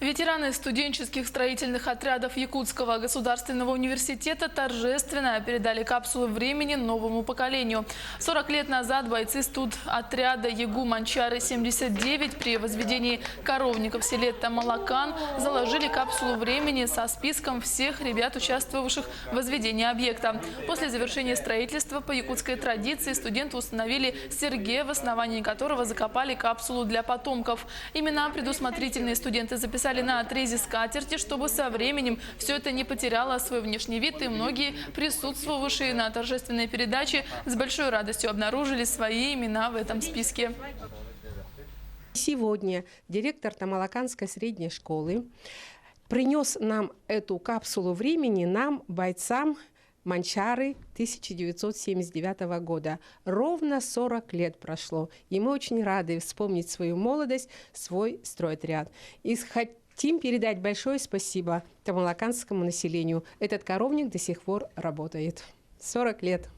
Ветераны студенческих строительных отрядов Якутского государственного университета торжественно передали капсулу времени новому поколению. 40 лет назад бойцы студотряда Ягу-Манчары-79 при возведении коровника в селе Тамалакан заложили капсулу времени со списком всех ребят, участвовавших в возведении объекта. После завершения строительства по якутской традиции студенты установили серге, в основании которого закопали капсулу для потомков. Именно предусмотрительные студенты записали на отрезе скатерти, чтобы со временем все это не потеряло свой внешний вид, и многие присутствовавшие на торжественной передаче с большой радостью обнаружили свои имена в этом списке. Сегодня директор Тамалаканской средней школы принес нам эту капсулу времени, нам, бойцам Манчары 1979 года. Ровно 40 лет прошло, и мы очень рады вспомнить свою молодость, свой стройотряд. И хотим передать большое спасибо тамалаканскому населению. Этот коровник до сих пор работает. 40 лет.